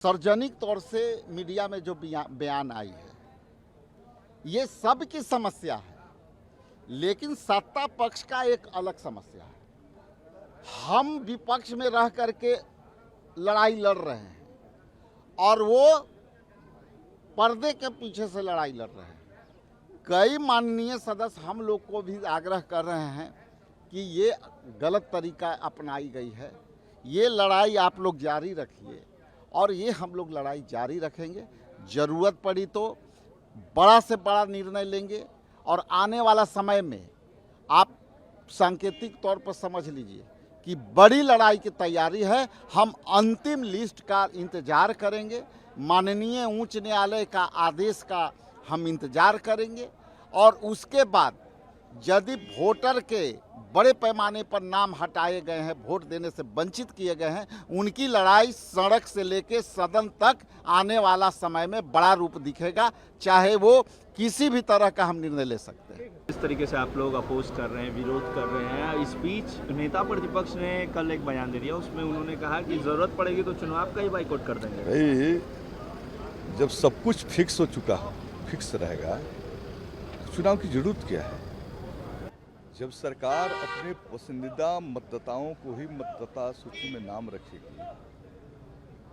सार्वजनिक तौर से मीडिया में जो बयान आई है ये सब की समस्या है, लेकिन सत्ता पक्ष का एक अलग समस्या है। हम विपक्ष में रह करके लड़ाई लड़ रहे हैं और वो पर्दे के पीछे से लड़ाई लड़ रहे हैं। कई माननीय सदस्य हम लोग को भी आग्रह कर रहे हैं कि ये गलत तरीका अपनाई गई है, ये लड़ाई आप लोग जारी रखिए और ये हम लोग लड़ाई जारी रखेंगे। ज़रूरत पड़ी तो बड़ा से बड़ा निर्णय लेंगे और आने वाला समय में आप सांकेतिक तौर पर समझ लीजिए कि बड़ी लड़ाई की तैयारी है। हम अंतिम लिस्ट का इंतज़ार करेंगे, माननीय उच्च न्यायालय का आदेश का हम इंतज़ार करेंगे और उसके बाद यदि वोटर के बड़े पैमाने पर नाम हटाए गए हैं, वोट देने से वंचित किए गए हैं, उनकी लड़ाई सड़क से लेकर सदन तक आने वाला समय में बड़ा रूप दिखेगा, चाहे वो किसी भी तरह का हम निर्णय ले सकते हैं। इस तरीके से आप लोग अपोज कर रहे हैं, विरोध कर रहे हैं। इस बीच नेता प्रतिपक्ष ने कल एक बयान दे दिया, उसमें उन्होंने कहा कि जरूरत पड़ेगी तो चुनाव का ही बाइकआउट कर देंगे। भाई जब सब कुछ फिक्स हो चुका हो, फिक्स रहेगा, चुनाव की जरूरत क्या है? जब सरकार अपने पसंदीदा मतदाताओं को ही मतदाता सूची में नाम रखेगी,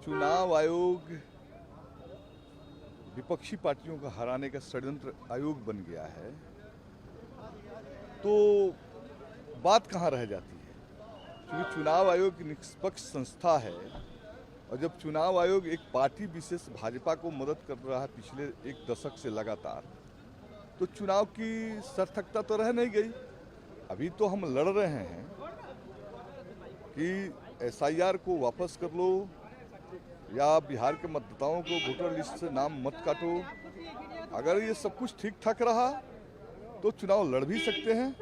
चुनाव आयोग विपक्षी पार्टियों को हराने का षड्यंत्र आयोग बन गया है, तो बात कहाँ रह जाती है? क्योंकि चुनाव आयोग निष्पक्ष संस्था है और जब चुनाव आयोग एक पार्टी विशेष भाजपा को मदद कर रहा है पिछले एक दशक से लगातार, तो चुनाव की सार्थकता तो रह नहीं गई। अभी तो हम लड़ रहे हैं कि एसआईआर को वापस कर लो या बिहार के मतदाताओं को वोटर लिस्ट से नाम मत काटो। अगर ये सब कुछ ठीक ठाक रहा तो चुनाव लड़ भी सकते हैं।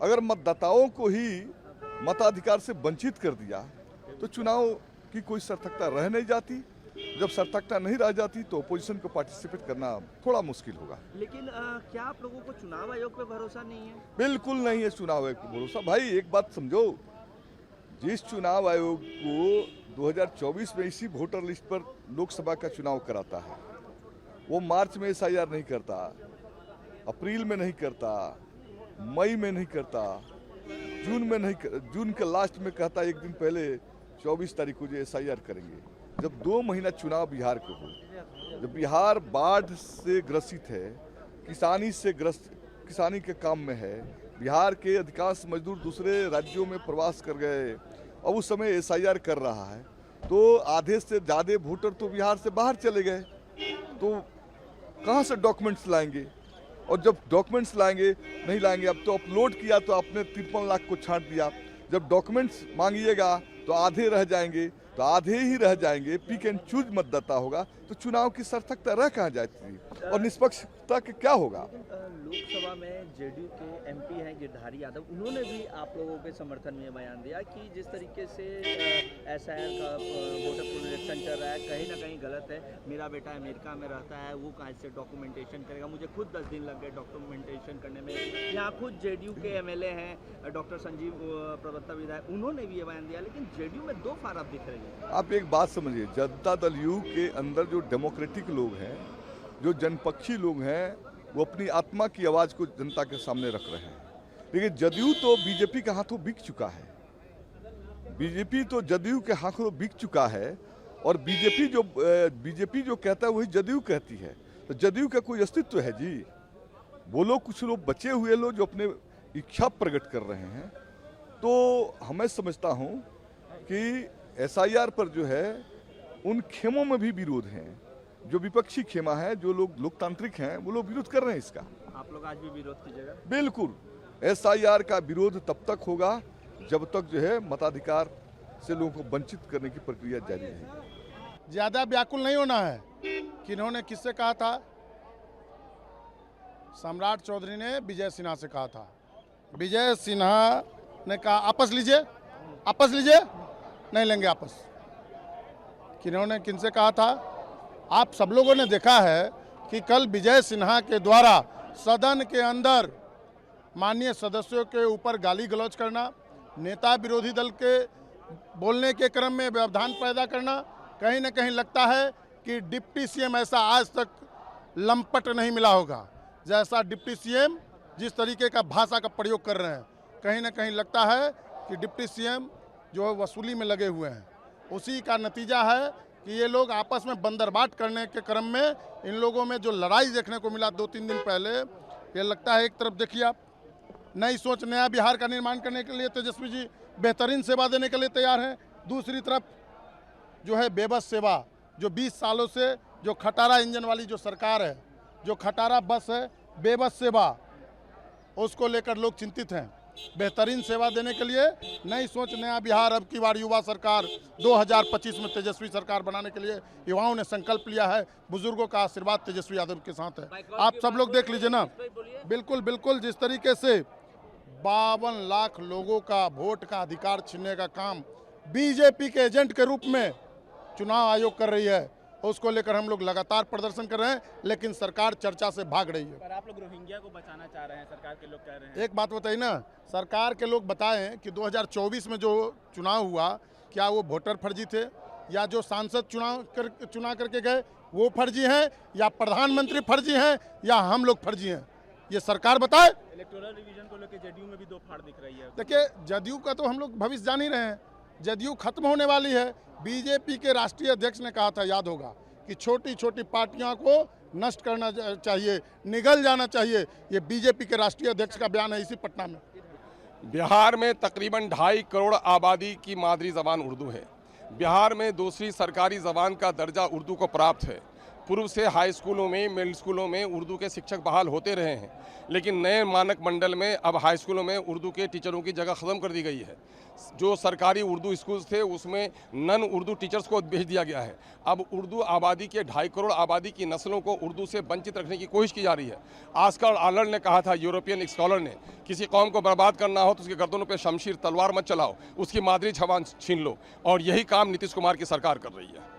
अगर मतदाताओं को ही मताधिकार से वंचित कर दिया तो चुनाव की कोई सार्थकता रह नहीं जाती। जब सार्थकता नहीं रह जाती तो अपोजिशन को पार्टिसिपेट करना थोड़ा मुश्किल होगा। लेकिन क्या आप लोगों को चुनाव आयोग पे भरोसा नहीं है? बिल्कुल नहीं है चुनाव आयोग को भरोसा। भाई एक बात समझो, जिस चुनाव आयोग को 2024 में इसी वोटर लिस्ट पर लोकसभा का चुनाव कराता है, वो मार्च में एसआईआर नहीं करता, अप्रैल में नहीं करता, मई में नहीं करता, जून में नहीं जून के लास्ट में कहता एक दिन पहले 24 तारीख को जो एसआईआर करेंगे। जब 2 महीना चुनाव बिहार को हो, जब बिहार बाढ़ से ग्रसित है, किसानी के काम में है, बिहार के अधिकांश मजदूर दूसरे राज्यों में प्रवास कर गए और उस समय एसआईआर कर रहा है, तो आधे से ज़्यादा वोटर तो बिहार से बाहर चले गए, तो कहाँ से डॉक्यूमेंट्स लाएंगे? और जब डॉक्यूमेंट्स नहीं लाएंगे, अब तो अपलोड किया तो आपने 53 लाख को छांट दिया। जब डॉक्यूमेंट्स मांगिएगा तो आधे रह जाएंगे, तो आधे ही रह जाएंगे, पिक एंड चूज मतदाता होगा, तो चुनाव की सार्थकता रह कहाँ जाती है और निष्पक्षता का क्या होगा? लोकसभा में जेडीयू के एमपी हैं गिरधारी यादव, उन्होंने भी आप लोगों के समर्थन में बयान दिया कि जिस तरीके से एसआईआर का वोटर प्रोटेक्शन चल रहा है कहीं ना कहीं गलत है। मेरा बेटा अमेरिका में रहता है, वो कहाँ से डॉक्यूमेंटेशन करेगा? मुझे खुद 10 दिन लग गए डॉक्यूमेंटेशन करने में। यहाँ खुद जेडीयू के एमएलए हैं डॉक्टर संजीव प्रवक्ता विधायक, उन्होंने भी ये बयान दिया, लेकिन जेडीयू में 2 फाराब दिख रही है। आप एक बात समझिए, जनता दल यू के अंदर जो डेमोक्रेटिक लोग हैं, जो जनपक्षी लोग हैं, वो अपनी आत्मा की आवाज़ को जनता के सामने रख रहे हैं। लेकिन जदयू तो बीजेपी के हाथों बिक चुका है, बीजेपी तो जदयू के हाथों बिक चुका है और बीजेपी जो कहता है वही जदयू कहती है। तो जदयू का कोई अस्तित्व है जी? वो लोग कुछ लोग बचे हुए लोग जो अपने इच्छा प्रकट कर रहे हैं। तो हमें समझता हूँ कि एसआईआर पर जो है उन खेमों में भी विरोध हैं, जो विपक्षी खेमा है, जो लोग लोकतांत्रिक हैं, वो लोग विरोध कर रहे हैं इसका। आप लोग आज भी विरोध कीजिएगा? बिल्कुल, एसआईआर का विरोध तब तक होगा जब तक जो है मताधिकार से लोगों को वंचित करने की प्रक्रिया जारी रहेगी। ज्यादा व्याकुल नहीं होना है। किन्होंने किससे कहा था? सम्राट चौधरी ने विजय सिन्हा से कहा था। विजय सिन्हा ने कहा आपस लीजिए, नहीं लेंगे आपस। किन्होंने किनसे कहा था? आप सब लोगों ने देखा है कि कल विजय सिन्हा के द्वारा सदन के अंदर माननीय सदस्यों के ऊपर गाली गलौज करना, नेता विरोधी दल के बोलने के क्रम में व्यवधान पैदा करना, कहीं ना कहीं लगता है कि डिप्टी सीएम ऐसा आज तक लंपट नहीं मिला होगा जैसा डिप्टी सीएम जिस तरीके का भाषा का प्रयोग कर रहे हैं। कहीं ना कहीं लगता है कि डिप्टी सीएम जो है वसूली में लगे हुए हैं। उसी का नतीजा है कि ये लोग आपस में बंदरबाट करने के क्रम में इन लोगों में जो लड़ाई देखने को मिला 2-3 दिन पहले, ये लगता है एक तरफ देखिए आप नई सोच नया बिहार का निर्माण करने के लिए तेजस्वी जी बेहतरीन सेवा देने के लिए तैयार हैं, दूसरी तरफ जो है बेबस सेवा, जो 20 सालों से जो खटारा इंजन वाली जो सरकार है, जो खटारा बस है, बेबस सेवा, उसको लेकर लोग चिंतित हैं। बेहतरीन सेवा देने के लिए नई सोच नया बिहार अब की बार युवा सरकार 2025 में तेजस्वी सरकार बनाने के लिए युवाओं ने संकल्प लिया है। बुजुर्गों का आशीर्वाद तेजस्वी यादव के साथ है। आप सब लोग देख लीजिए ना, बिल्कुल बिल्कुल जिस तरीके से 52 लाख लोगों का वोट का अधिकार छीनने का काम बीजेपी के एजेंट के रूप में चुनाव आयोग कर रही है, उसको लेकर हम लोग लगातार प्रदर्शन कर रहे हैं, लेकिन सरकार चर्चा से भाग रही है। पर आप लोग रोहिंग्या को बचाना चाह रहे हैं, सरकार के लोग कह रहे हैं। एक बात बताइए ना, सरकार के लोग बताएं कि 2024 में जो चुनाव हुआ क्या वो वोटर फर्जी थे, या जो सांसद चुना करके गए वो फर्जी हैं, या प्रधानमंत्री फर्जी हैं, या हम लोग फर्जी हैं, ये सरकार बताए। इलेक्टोरल रिवीजन को लेकर जेडीयू में भी दो फाड़ दिख रही है। देखिए जदयू का तो हम लोग भविष्य जान ही रहे हैं, जदयू खत्म होने वाली है। बीजेपी के राष्ट्रीय अध्यक्ष ने कहा था, याद होगा, कि छोटी छोटी पार्टियों को नष्ट करना चाहिए, निगल जाना चाहिए। ये बीजेपी के राष्ट्रीय अध्यक्ष का बयान है इसी पटना में। बिहार में तकरीबन 2.5 करोड़ आबादी की मादरी ज़बान उर्दू है। बिहार में दूसरी सरकारी ज़बान का दर्जा उर्दू को प्राप्त है। पूर्व से हाई स्कूलों में, मिडिल स्कूलों में उर्दू के शिक्षक बहाल होते रहे हैं, लेकिन नए मानक मंडल में अब हाई स्कूलों में उर्दू के टीचरों की जगह ख़त्म कर दी गई है। जो सरकारी उर्दू स्कूल्स थे उसमें नन उर्दू टीचर्स को भेज दिया गया है। अब उर्दू आबादी के 2.5 करोड़ आबादी की नस्लों को उर्दू से वंचित रखने की कोशिश की जा रही है। ऑस्कर आर्नल्ड ने कहा था, यूरोपियन स्कॉलर ने, किसी कौम को बर्बाद करना हो तो उसके गर्दनों पर शमशीर तलवार मत चलाओ, उसकी मादरी ज़बान छीन लो, और यही काम नीतीश कुमार की सरकार कर रही है।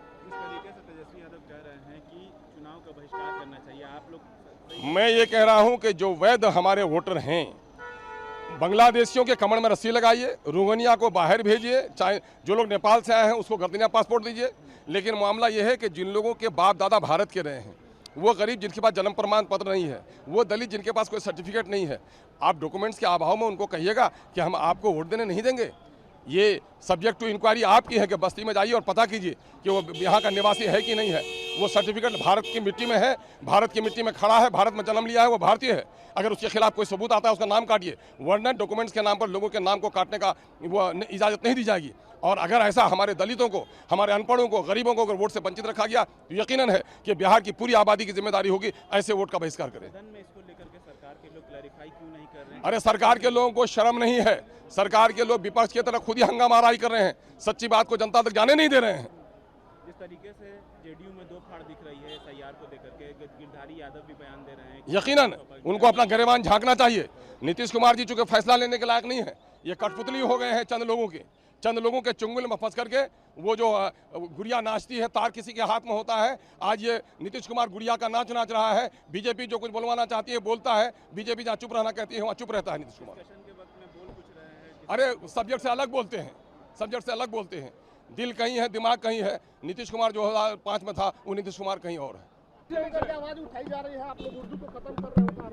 करना चाहिए, आप लोग। मैं ये कह रहा हूं कि जो वैध हमारे वोटर हैं, बांग्लादेशियों के कमर में रस्सी लगाइए, रोहिंग्या को बाहर भेजिए, चाहे जो लोग नेपाल से आए हैं उसको गर्दनिया पासपोर्ट दीजिए, लेकिन मामला ये है कि जिन लोगों के बाप दादा भारत के रहे हैं, वो गरीब जिनके पास जन्म प्रमाण पत्र नहीं है, वो दलित जिनके पास कोई सर्टिफिकेट नहीं है, आप डॉक्यूमेंट्स के अभाव में उनको कहिएगा कि हम आपको वोट देने नहीं देंगे। ये सब्जेक्ट टू इंक्वायरी आपकी है कि बस्ती में जाइए और पता कीजिए कि वो यहाँ का निवासी है कि नहीं है। वो सर्टिफिकेट भारत की मिट्टी में है, भारत की मिट्टी में खड़ा है, भारत में जन्म लिया है, वो भारतीय है। अगर उसके खिलाफ कोई सबूत आता है उसका नाम काटिए, वरना डॉक्यूमेंट्स के नाम पर लोगों के नाम को काटने का वो इजाज़त नहीं दी जाएगी। और अगर ऐसा हमारे दलितों को, हमारे अनपढ़ों को, गरीबों को अगर वोट से वंचित रखा गया तो यकीनन है कि बिहार की पूरी आबादी की जिम्मेदारी होगी ऐसे वोट का बहिष्कार करें। अरे सरकार के लोगों को शर्म नहीं है, सरकार के लोग विपक्ष की तरह खुद ही हंगामाराई कर रहे हैं, सच्ची बात को जनता तक जाने नहीं दे रहे हैं। जिस तरीके से जेडीयू में दो फाड़ दिख रही है एसआईआर को लेकर के, गिरधारी यादव भी बयान दे रहे हैं, यकीनन उनको अपना गिरेबान झांकना चाहिए। नीतीश कुमार जी चूंकि फैसला लेने के लायक नहीं है, ये कठपुतली हो गए हैं चंद लोगों के चुंगल में फंस करके। वो जो गुड़िया नाचती है, तार किसी के हाथ में होता है, आज ये नीतीश कुमार गुड़िया का नाच नाच रहा है। बीजेपी जो कुछ बोलवाना चाहती है बोलता है, बीजेपी जहाँ चुप रहना कहती है वहाँ चुप रहता है नीतीश कुमार। अरे सब्जेक्ट से अलग बोलते हैं, सब्जेक्ट से अलग बोलते हैं, दिल कहीं है दिमाग कहीं है। नीतीश कुमार 2005 में था, वो नीतीश कुमार कहीं और है।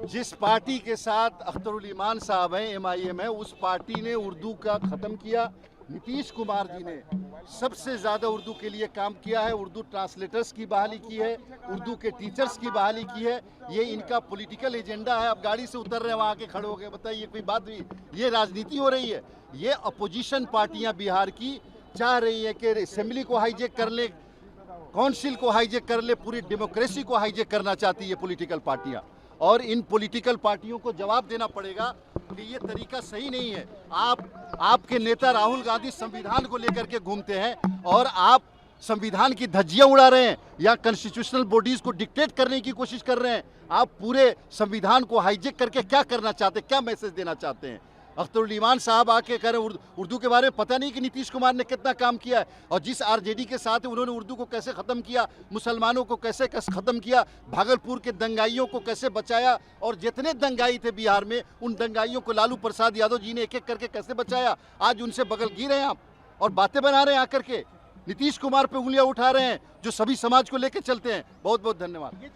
जिस पार्टी के साथ अख्तरुल ईमान साहब हैं, MIM है, उस पार्टी ने उर्दू का ख़त्म किया। नीतीश कुमार जी ने सबसे ज़्यादा उर्दू के लिए काम किया है, उर्दू ट्रांसलेटर्स की बहाली की है, उर्दू के टीचर्स की बहाली की है। ये इनका पॉलिटिकल एजेंडा है। अब गाड़ी से उतर रहे हैं, वहाँ के खड़े हो गए, बताइए कोई बात हुई? ये राजनीति हो रही है। ये अपोजिशन पार्टियाँ बिहार की चाह रही है कि असेंबली को हाईजेक कर ले, काउंसिल को हाईजेक कर ले, पूरी डेमोक्रेसी को हाईजेक करना चाहती है पॉलिटिकल पार्टियाँ। और इन पॉलिटिकल पार्टियों को जवाब देना पड़ेगा कि ये तरीका सही नहीं है। आपके नेता राहुल गांधी संविधान को लेकर के घूमते हैं और आप संविधान की धज्जियां उड़ा रहे हैं या कॉन्स्टिट्यूशनल बॉडीज को डिक्टेट करने की कोशिश कर रहे हैं। आप पूरे संविधान को हाईजेक करके क्या करना चाहते हैं, क्या मैसेज देना चाहते हैं? अख्तरुल ईमान साहब आके कह रहे हैं उर्दू के बारे में पता नहीं कि नीतीश कुमार ने कितना काम किया है, और जिस आरजेडी के साथ उन्होंने उर्दू को कैसे ख़त्म किया, मुसलमानों को कैसे ख़त्म किया, भागलपुर के दंगाइयों को कैसे बचाया, और जितने दंगाई थे बिहार में उन दंगाइयों को लालू प्रसाद यादव जी ने एक एक करके कैसे बचाया। आज उनसे बगल गिर रहे हैं आप और बातें बना रहे हैं आकर के। नीतीश कुमार पे उंगलियां उठा रहे हैं, जो सभी समाज को लेकर चलते हैं। बहुत बहुत धन्यवाद।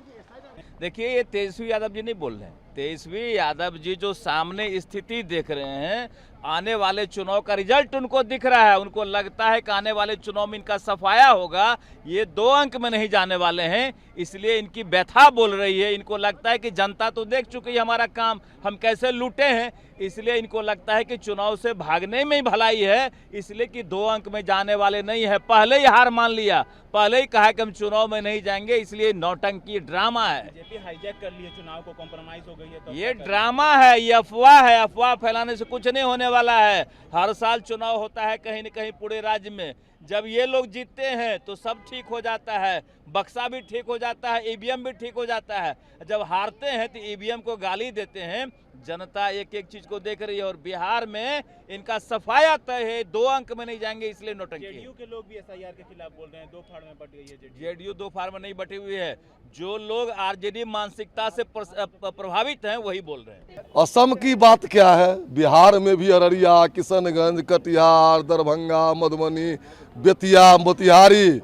देखिए, ये तेजस्वी यादव जी नहीं बोल रहे हैं। तेजस्वी यादव जी जो सामने स्थिति देख रहे हैं, आने वाले चुनाव का रिजल्ट उनको दिख रहा है। उनको लगता है कि आने वाले चुनाव में इनका सफाया होगा, ये 2 अंक में नहीं जाने वाले हैं, इसलिए इनकी व्यथा बोल रही है। इनको लगता है कि जनता तो देख चुकी है हमारा काम, हम कैसे लूटे हैं, इसलिए इनको लगता है कि चुनाव से भागने में ही भलाई है, इसलिए कि 2 अंक में जाने वाले नहीं है। पहले ही हार मान लिया, पहले ही कहा कि हम चुनाव में नहीं जाएंगे, इसलिए नौटंकी ड्रामा है। बीजेपी हाईजैक कर ली है चुनाव को, कॉम्प्रोमाइज हो गई है। तो ये ड्रामा है, ये अफवाह है। अफवाह फैलाने से कुछ नहीं होने वाला है। हर साल चुनाव होता है कहीं न कहीं पूरे राज्य में। जब ये लोग जीतते हैं तो सब ठीक हो जाता है, बक्सा भी ठीक हो जाता है, ईवीएम भी ठीक हो जाता है। जब हारते हैं तो ईवीएम को गाली देते हैं। जनता एक एक चीज को देख रही है और बिहार में इनका सफाया तय है, 2 अंक में नहीं जाएंगे, इसलिए नौटंकी है। जेडीयू के लोग भी एसआईआर के खिलाफ बोल रहे हैं, 2 फाड़ में बट गई है जेडीयू। जेडीयू 2 फाड़ में नहीं बटी हुई है। जो लोग आरजेडी मानसिकता से प्रभावित हैं वही बोल रहे हैं। असम की बात क्या है, बिहार में भी अररिया, किशनगंज, कटिहार, दरभंगा, मधुबनी, बेतिया, मोतिहारी,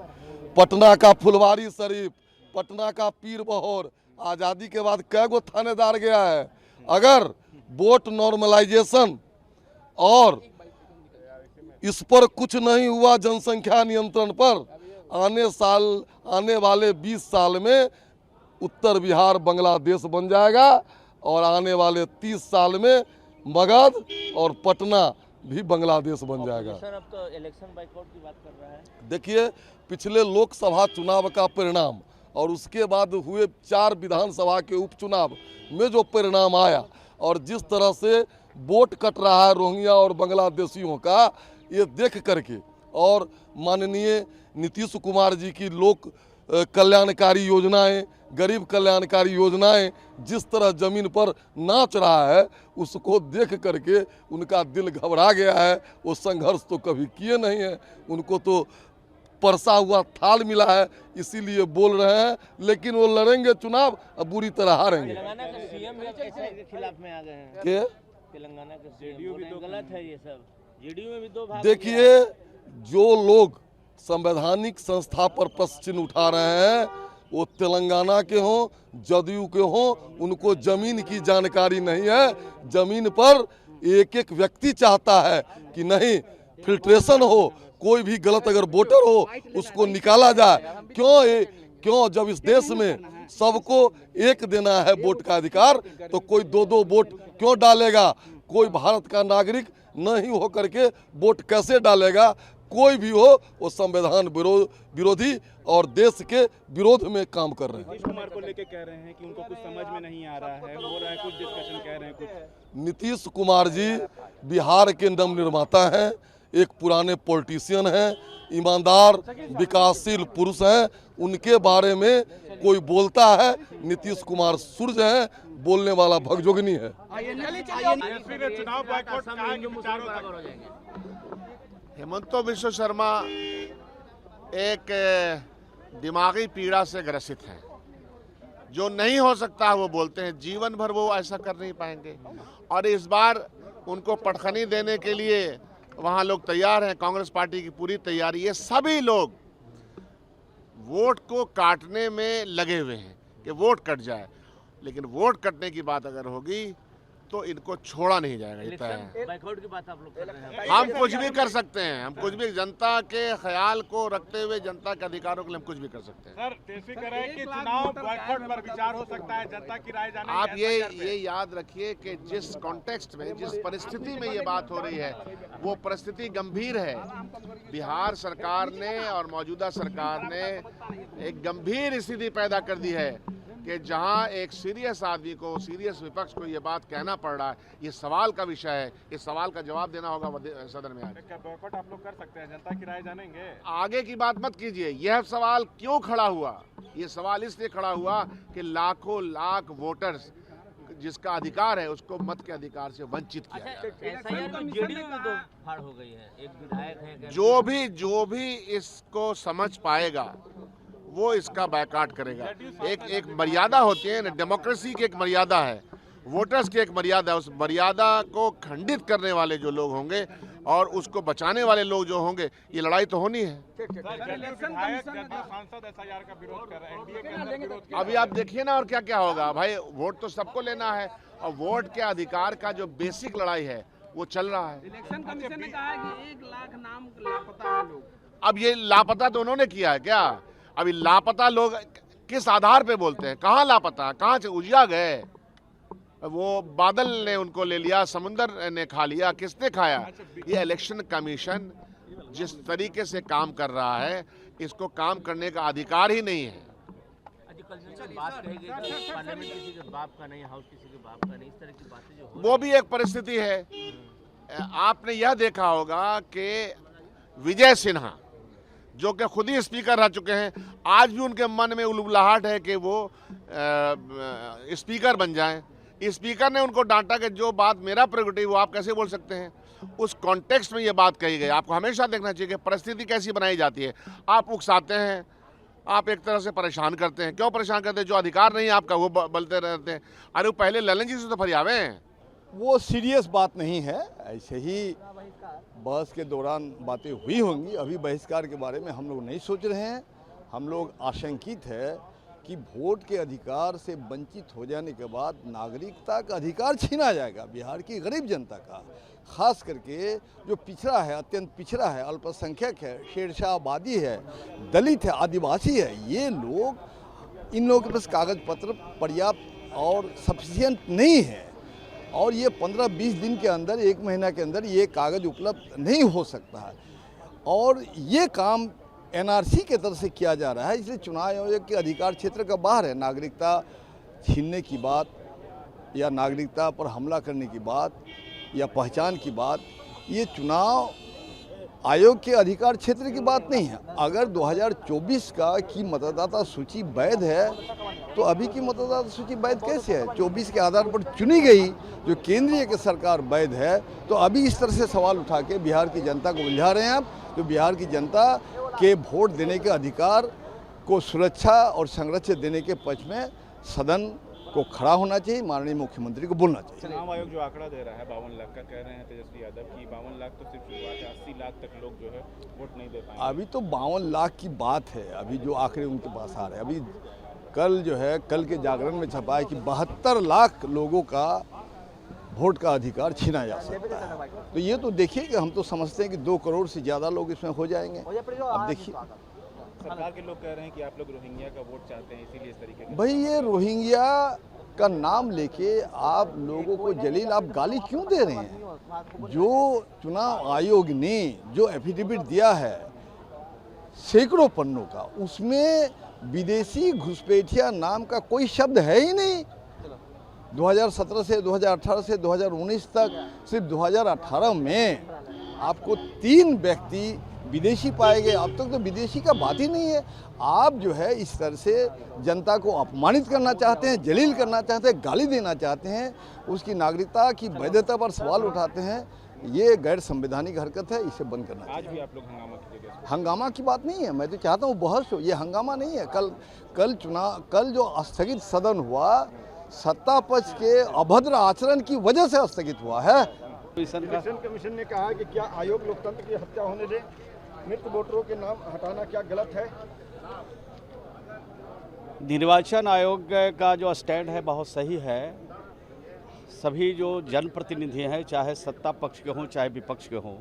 पटना का फुलवारी शरीफ, पटना का पीर बहोर, आज़ादी के बाद कै गो थानेदार गया है। अगर वोट नॉर्मलाइजेशन और इस पर कुछ नहीं हुआ जनसंख्या नियंत्रण पर, आने वाले 20 साल में उत्तर बिहार बांग्लादेश बन जाएगा और आने वाले 30 साल में मगध और पटना भी बांग्लादेश बन जाएगा। सर, अब तो इलेक्शन बाइकआउट की बात कर रहा है। देखिए, पिछले लोकसभा चुनाव का परिणाम और उसके बाद हुए 4 विधानसभा के उपचुनाव में जो परिणाम आया और जिस तरह से वोट कट रहा है रोहिंग्या और बांग्लादेशियों का, ये देख करके और माननीय नीतीश कुमार जी की लोक कल्याणकारी योजनाएं, गरीब कल्याणकारी योजनाएं जिस तरह जमीन पर नाच रहा है, उसको देख करके उनका दिल घबरा गया है। वो संघर्ष तो कभी किए नहीं है, उनको तो परसा हुआ थाल मिला है, इसीलिए बोल रहे हैं। लेकिन वो लड़ेंगे चुनाव, अब बुरी तरह हारेंगे। तेलंगाना के सीएम भी एसआईआर के खिलाफ में आ गए हैं। के तेलंगाना के जेडीयू भी गलत है ये सब। जेडीयू में भी 2 भाग। देखिए, जो लोग संवैधानिक संस्था पर प्रश्न चिन्ह उठा रहे हैं, वो तेलंगाना के हों, जदयू के हों, उनको जमीन की जानकारी नहीं है। जमीन पर एक एक व्यक्ति चाहता है कि नहीं फिल्ट्रेशन हो, कोई भी गलत अगर वोटर हो उसको निकाला जाए। क्यों जब इस देश में सबको एक देना है वोट का अधिकार, तो कोई 2-2 वोट क्यों डालेगा? कोई भारत का नागरिक नहीं हो करके वोट कैसे डालेगा? कोई भी हो, वो संविधान विरोधी और देश के विरोध में काम कर रहे हैं। नीतीश कुमार को लेके कह रहे हैं कि उनको कुछ समझ में नहीं आ रहा है, हो रहा है कुछ डिस्कशन, कह रहे हैं कुछ। नीतीश कुमार जी बिहार के नव निर्माता हैं, एक पुराने पॉलिटिशियन हैं, ईमानदार विकासशील पुरुष हैं। उनके बारे में कोई बोलता है, नीतीश कुमार सूर्य हैं, बोलने वाला भगजोगनी है। हेमंत बिश्व शर्मा एक दिमागी पीड़ा से ग्रसित हैं। जो नहीं हो सकता वो बोलते हैं, जीवन भर वो ऐसा कर नहीं पाएंगे। और इस बार उनको पटखनी देने के लिए वहाँ लोग तैयार हैं, कांग्रेस पार्टी की पूरी तैयारी है। सभी लोग वोट को काटने में लगे हुए हैं कि वोट कट जाए, लेकिन वोट कटने की बात अगर होगी तो इनको छोड़ा नहीं जाएगा। ये तय है। बाइकआउट की बात आप लोग कर रहे हैं। हम कुछ भी कर सकते हैं, हम कुछ भी जनता के ख्याल को रखते हुए, जनता के अधिकारों के लिए हम कुछ भी कर सकते हैं। सर, तेजस्वी कह रहे हैं कि चुनाव बॉयकॉट पर विचार हो सकता है, जनता की राय जाने। आप ये याद रखिए कि जिस कॉन्टेक्स्ट में, जिस परिस्थिति में ये बात हो रही है, वो परिस्थिति गंभीर है। बिहार सरकार ने और मौजूदा सरकार ने एक गंभीर स्थिति पैदा कर दी है कि जहां एक सीरियस आदमी को, सीरियस विपक्ष को ये बात कहना पड़ रहा है। ये सवाल का विषय है, इस सवाल का जवाब देना होगा सदन में। आज क्या बॉयकॉट आप लोग कर सकते हैं, जनता की राय जानेंगे? आगे की बात मत कीजिए। यह सवाल क्यों खड़ा हुआ? ये सवाल इसलिए खड़ा हुआ कि लाखों लाख वोटर्स जिसका अधिकार है उसको मत के अधिकार से वंचित किया जा रहा है। जेडीयू में 2 फाड़ हो गई है, एक विधायक है। जो भी इसको समझ पाएगा वो इसका बायकॉट करेगा। एक मर्यादा होती है ना, डेमोक्रेसी की एक मर्यादा है। वोटर्स की एक मर्यादा है, उस मर्यादा को खंडित करने वाले जो लोग होंगे और उसको बचाने वाले लोग जो होंगे, ये लड़ाई तो होनी है। अभी आप देखिए ना और क्या क्या होगा भाई, वोट तो सबको लेना है और वोट के अधिकार का जो बेसिक लड़ाई है वो चल रहा है। इलेक्शन कमीशन ने कहा है कि 1 लाख नाम लापता है लोग। अब ये लापता तो उन्होंने किया है क्या? अभी लापता लोग किस आधार पे बोलते हैं? कहाँ लापता, कहाँ से उजिया गए? वो बादल ने उनको ले लिया, समुंदर ने खा लिया, किसने खाया? ये इलेक्शन कमीशन जिस तरीके से काम कर रहा है, इसको काम करने का अधिकार ही नहीं है। वो भी एक परिस्थिति है। आपने यह देखा होगा कि विजय सिन्हा जो कि खुद ही स्पीकर रह चुके हैं, आज भी उनके मन में उलबुलाहट है कि वो स्पीकर बन जाएं। स्पीकर ने उनको डांटा कि जो बात मेरा प्रेरोगेटिव वो आप कैसे बोल सकते हैं? उस कॉन्टेक्स्ट में ये बात कही गई। आपको हमेशा देखना चाहिए कि परिस्थिति कैसी बनाई जाती है। आप उकसाते हैं, आप एक तरह से परेशान करते हैं। क्यों परेशान करते हैं? जो अधिकार नहीं है आपका वो बोलते रहते हैं। अरे वो पहले ललन जी से तो फरियावे हैं। वो सीरियस बात नहीं है, ऐसे ही बहस के दौरान बातें हुई होंगी। अभी बहिष्कार के बारे में हम लोग नहीं सोच रहे हैं। हम लोग आशंकित है कि वोट के अधिकार से वंचित हो जाने के बाद नागरिकता का अधिकार छीना जाएगा बिहार की गरीब जनता का, खास करके जो पिछड़ा है, अत्यंत पिछड़ा है, अल्पसंख्यक है, शेरशाह आबादी है, दलित है, आदिवासी है। ये लोग, इन लोगों के पास कागज पत्र पर्याप्त और सफिशिएंट नहीं है और ये 15-20 दिन के अंदर, 1 महीना के अंदर ये कागज उपलब्ध नहीं हो सकता है और ये काम एनआरसी के तरफ से किया जा रहा है। इसलिए चुनाव आयोग के अधिकार क्षेत्र का बाहर है। नागरिकता छीनने की बात या नागरिकता पर हमला करने की बात या पहचान की बात, ये चुनाव आयोग के अधिकार क्षेत्र की बात नहीं है। अगर 2024 की मतदाता सूची वैध है तो अभी की मतदाता सूची वैध कैसे है? 24 के आधार पर चुनी गई जो केंद्रीय की सरकार वैध है, तो अभी इस तरह से सवाल उठा के बिहार की जनता को उलझा रहे हैं आप। तो बिहार की जनता के वोट देने के अधिकार को सुरक्षा और संरक्षण देने के पक्ष में सदन को खड़ा होना चाहिए, माननीय मुख्यमंत्री को बोलना चाहिए। चुनाव आयोग जो आंकड़ा दे रहा है 52 लाख का, कह रहे हैं तेजस्वी यादव की 52 लाख तो सिर्फ शुरुआत है, 80 लाख तक लोग जो है वोट नहीं दे पाएंगे। अभी तो 52 लाख की बात है, अभी जो आंकड़े उनके पास आ रहे हैं। अभी कल जो है, कल के जागरण में छपा है कि 72 लाख लोगों का वोट का अधिकार छीना जा सकता है। तो ये तो देखिए कि हम तो समझते हैं कि 2 करोड़ से ज़्यादा लोग इसमें हो जाएंगे। अब देखिए, सरकार के लोग कह रहे हैं कि आप लोग रोहिंग्या का वोट चाहते हैं, इसीलिए इस तरीके के। भाई ये रोहिंग्या का नाम लेके आप लोगों को जलील आप गाली क्यों दे रहे हैं? जो चुनाव आयोग ने जो एफिडेविट दिया है सैकड़ों पन्नों का, उसमें विदेशी घुसपैठिया नाम का कोई शब्द है ही नहीं। 2017 से 2018 से 2019 तक सिर्फ 2018 में आपको 3 व्यक्ति विदेशी पाए गए। अब तक तो विदेशी का बात ही नहीं है। आप जो है इस तरह से जनता को अपमानित करना चाहते हैं, जलील करना चाहते हैं, गाली देना चाहते हैं, उसकी नागरिकता की वैधता पर सवाल उठाते हैं। ये गैर संवैधानिक हरकत है, इसे बंद करना चाहिए। आज भी आप लोग हंगामा कीजिएगा? हंगामा की बात नहीं है, मैं तो चाहता हूँ बहस हो, ये हंगामा नहीं है। कल जो स्थगित सदन हुआ, सत्ता पक्ष के अभद्र आचरण की वजह से स्थगित हुआ है। इलेक्शन कमीशन ने कहा कि क्या आयोग लोकतंत्र की हत्या होने दे? मृत वोटरों के नाम हटाना क्या गलत है? निर्वाचन आयोग का जो स्टैंड है बहुत सही है। सभी जो जनप्रतिनिधि हैं, चाहे सत्ता पक्ष के हों चाहे विपक्ष के हों,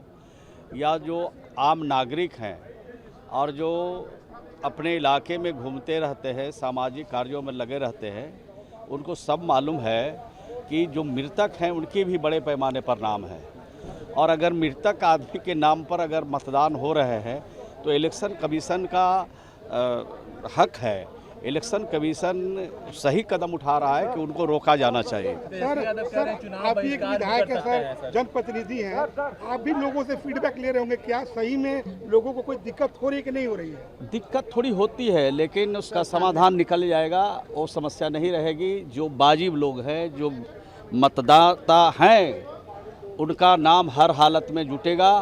या जो आम नागरिक हैं और जो अपने इलाके में घूमते रहते हैं, सामाजिक कार्यों में लगे रहते हैं, उनको सब मालूम है कि जो मृतक हैं उनकी भी बड़े पैमाने पर नाम है। और अगर मृतक आदमी के नाम पर अगर मतदान हो रहे हैं तो इलेक्शन कमीशन का हक है। इलेक्शन कमीशन सही कदम उठा रहा है कि उनको रोका जाना चाहिए। सर आप भी एक विधायक है सर, जनप्रतिनिधि हैं, आप भी लोगों से फीडबैक ले रहे होंगे, क्या सही में लोगों को कोई दिक्कत हो रही है कि नहीं हो रही है? दिक्कत थोड़ी होती है लेकिन उसका समाधान निकल जाएगा, वो समस्या नहीं रहेगी। जो वाजिब लोग हैं, जो मतदाता हैं, उनका नाम हर हालत में जुटेगा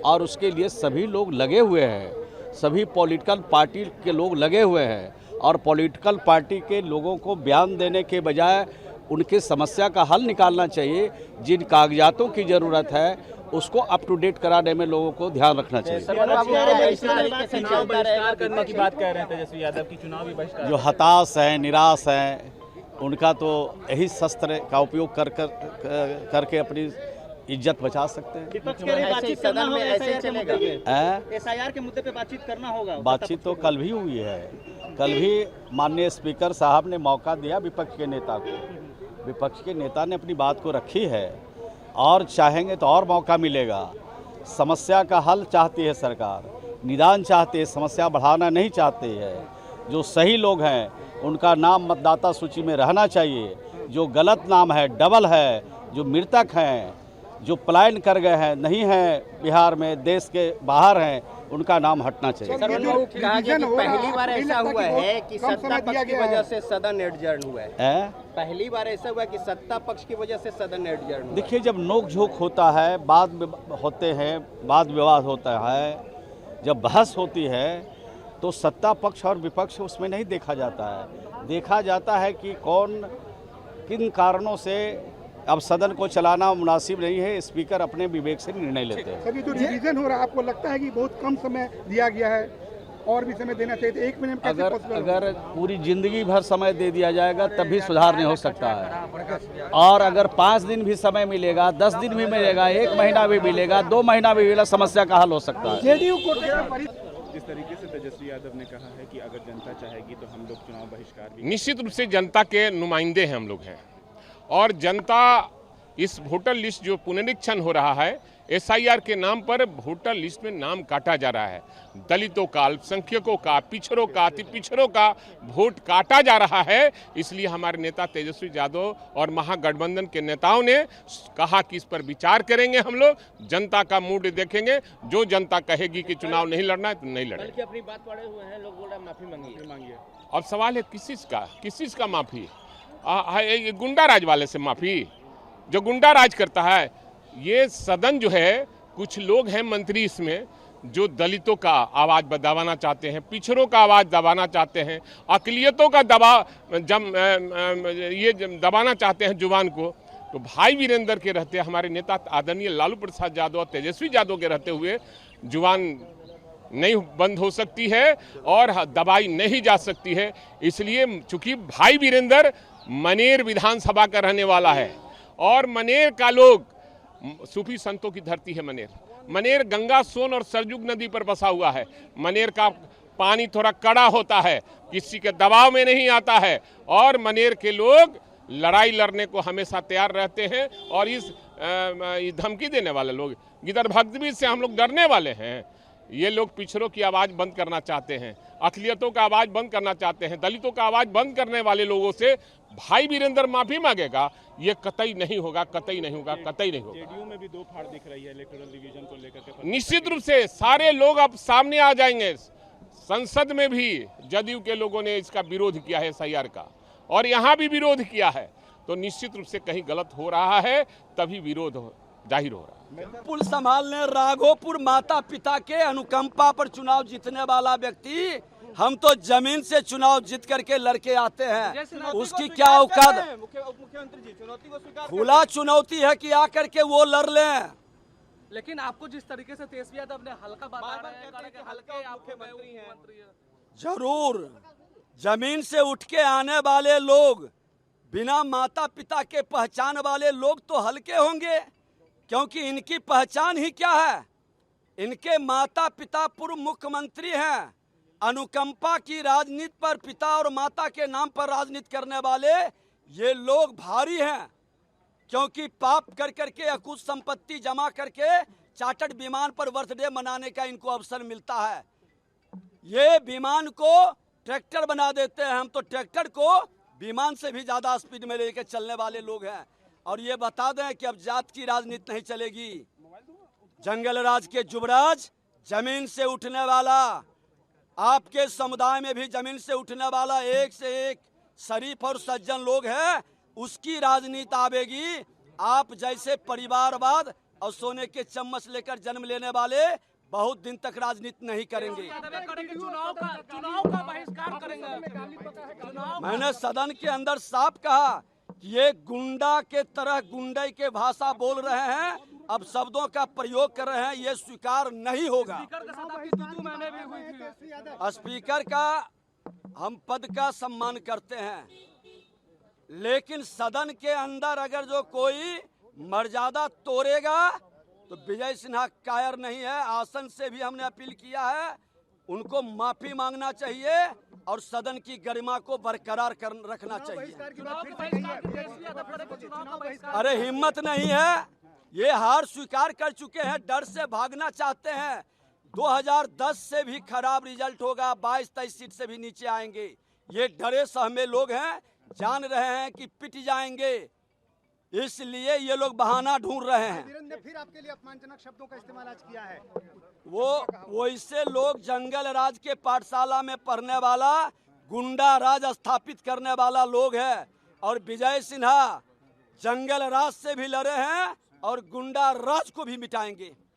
और उसके लिए सभी लोग लगे हुए हैं। सभी पॉलिटिकल पार्टी के लोग लगे हुए हैं और पॉलिटिकल पार्टी के लोगों को बयान देने के बजाय उनकी समस्या का हल निकालना चाहिए। जिन कागजातों की ज़रूरत है उसको अप टू डेट कराने में लोगों को ध्यान रखना चाहिए। चुनाव बहिष्कार करने की बात कह रहे हैं तेजस्वी यादव की, चुनाव भी बहिष्कार। जो हताश हैं, निराश हैं, उनका तो यही शस्त्र का उपयोग करके अपनी इज्जत बचा सकते हैं। विपक्ष के लिए बातचीत करना होगा, एसआईआर के मुद्दे पे बातचीत करना होगा। बातचीत तो कल भी हुई है। कल भी माननीय स्पीकर साहब ने मौका दिया विपक्ष के नेता को, विपक्ष के नेता ने अपनी बात को रखी है और चाहेंगे तो और मौका मिलेगा। समस्या का हल चाहती है सरकार, निदान चाहती है, समस्या बढ़ाना नहीं चाहती है। जो सही लोग हैं उनका नाम मतदाता सूची में रहना चाहिए। जो गलत नाम है, डबल है, जो मृतक हैं, जो पलायन कर गए हैं, नहीं हैं बिहार में, देश के बाहर हैं, उनका नाम हटना चाहिए। सर, कहा गया कि पहली बार ऐसा हुआ है कि सत्ता पक्ष की वजह से सदन एडजर्न हुआ है। पहली बार ऐसा हुआ कि सत्ता पक्ष की वजह से सदन एडजर्न हुआ। देखिए, जब नोक झोंक होता है, होते हैं, वाद विवाद होता है, जब बहस होती है तो सत्ता पक्ष और विपक्ष उसमें नहीं देखा जाता है। देखा जाता है कि कौन किन कारणों से अब सदन को चलाना मुनासिब नहीं है। स्पीकर अपने विवेक से निर्णय लेते हैं। सर, ये जो रिवीजन हो रहा है, आपको लगता है कि बहुत कम समय दिया गया है, और भी समय देना चाहिए? 1 महीने में अगर पूरी जिंदगी भर समय दे दिया जाएगा तब भी सुधार नहीं हो सकता है। और अगर 5 दिन भी समय मिलेगा, 10 दिन भी मिलेगा, 1 महीना भी मिलेगा, 2 महीना भी मिलेगा, समस्या का हल हो सकता है। जेडीयू को जिस तरीके से तेजस्वी यादव ने कहा है कि अगर जनता चाहेगी तो हम लोग चुनाव बहिष्कार भी। निश्चित रूप से जनता के नुमाइंदे हैं हम लोग हैं, और जनता इस वोटर लिस्ट जो पुनरीक्षण हो रहा है, एसआईआर के नाम पर वोटर लिस्ट में नाम काटा जा रहा है। दलितों का, अल्पसंख्यकों का, पिछड़ों का, अति पिछड़ों का वोट काटा जा रहा है। इसलिए हमारे नेता तेजस्वी यादव और महागठबंधन के नेताओं ने कहा कि इस पर विचार करेंगे, हम लोग जनता का मूड देखेंगे। जो जनता कहेगी कि चुनाव नहीं लड़ना है तो नहीं लड़ेंगे। अपनी बात पड़े हुए हैं, लोग बोल रहे हैं माफी मांगिए। अब सवाल है किस चीज का माफी? गुंडा राज वाले से माफी? जो गुंडा राज करता है, ये सदन जो है, कुछ लोग हैं मंत्री इसमें जो दलितों का आवाज दबाना चाहते हैं, पिछड़ों का आवाज दबाना चाहते हैं, अकलियतों का ये दबाना चाहते हैं जुबान को। तो भाई वीरेंद्र के रहते, हमारे नेता आदरणीय लालू प्रसाद यादव और तेजस्वी यादव के रहते हुए जुबान नहीं बंद हो सकती है और दबाई नहीं जा सकती है। इसलिए चूंकि भाई वीरेंद्र मनेर विधानसभा का रहने वाला है और मनेर का लोग, सूफी संतों की धरती है मनेर गंगा, सोन और सरजुग नदी पर बसा हुआ है। मनेर का पानी थोड़ा कड़ा होता है, किसी के दबाव में नहीं आता है, और मनेर के लोग लड़ाई लड़ने को हमेशा तैयार रहते हैं। और इस धमकी देने वाले लोग, गिदर भक्तवीर से हम लोग डरने वाले हैं। ये लोग पिछड़ों की आवाज़ बंद करना चाहते हैं, अकलियतों का आवाज़ बंद करना चाहते हैं, दलितों का आवाज़ बंद करने वाले लोगों से भाई वीरेंद्र माफी मांगेगा, ये कतई नहीं होगा, कतई नहीं होगा, कतई नहीं होगा। जेडीयू में भी 2 फाड़ दिख रही है इलेक्टोरल डिवीजन को लेकर के। निश्चित रूप से सारे लोग अब सामने आ जाएंगे। संसद में भी जदयू के लोगों ने इसका विरोध किया है, एसआईआर का, और यहाँ भी विरोध किया है। तो निश्चित रूप से कहीं गलत हो रहा है, तभी विरोध जाहिर हो रहा है। पुल संभालने राघोपुर माता पिता के अनुकंपा पर चुनाव जीतने वाला व्यक्ति, हम तो जमीन से चुनाव जीत करके लड़के आते हैं, उसकी क्या औकात? मुख्यमंत्री जी चुनौती को स्वीकार, खुला चुनौती है कि आकर के वो लड़ लें। लेकिन आपको जिस तरीके से तेजस्वी यादव ने हल्का बता रहे हैं कि हल्के मुख्यमंत्री हैं। जरूर जमीन से उठ के आने वाले लोग, बिना माता पिता के पहचान वाले लोग तो हल्के होंगे, क्योंकि इनकी पहचान ही क्या है? इनके माता पिता पूर्व मुख्यमंत्री हैं। अनुकंपा की राजनीति पर, पिता और माता के नाम पर राजनीति करने वाले ये लोग भारी हैं, क्योंकि पाप कर करके अकुत संपत्ति जमा करके चार्टर्ड विमान पर बर्थडे मनाने का इनको अवसर मिलता है। ये विमान को ट्रैक्टर बना देते हैं, हम तो ट्रैक्टर को विमान से भी ज़्यादा स्पीड में लेकर चलने वाले लोग हैं। और ये बता दें कि अब जात की राजनीति नहीं चलेगी। जंगल राज के युवराज, जमीन से उठने वाला, आपके समुदाय में भी जमीन से उठने वाला एक से एक शरीफ और सज्जन लोग हैं, उसकी राजनीति आवेगी। आप जैसे परिवारवाद और सोने के चम्मच लेकर जन्म लेने वाले बहुत दिन तक राजनीति नहीं करेंगे। मैंने सदन के अंदर साफ कहा ये गुंडा के तरह गुंडई के भाषा बोल रहे हैं, अब शब्दों का प्रयोग कर रहे हैं, ये स्वीकार नहीं होगा। स्पीकर का हम पद का सम्मान करते हैं, लेकिन सदन के अंदर अगर जो कोई मर्यादा तोड़ेगा तो विजय सिन्हा कायर नहीं है। आसन से भी हमने अपील किया है, उनको माफी मांगना चाहिए और सदन की गरिमा को बरकरार रखना चाहिए। अरे हिम्मत नहीं है, ये हार स्वीकार कर चुके हैं, डर से भागना चाहते हैं। 2010 से भी खराब रिजल्ट होगा, 22-23 सीट से भी नीचे आएंगे। ये डरे सहमे लोग हैं, जान रहे हैं कि पिट जाएंगे, इसलिए ये लोग बहाना ढूंढ रहे हैं। वीरेंद्र ने फिर आपके लिए अपमानजनक शब्दों का इस्तेमाल आज किया है। वो इससे लोग जंगल राज के पाठशाला में पढ़ने वाला गुंडा राज स्थापित करने वाला लोग है, और विजय सिन्हा जंगल राज से भी लड़े हैं और गुंडा राज को भी मिटाएंगे।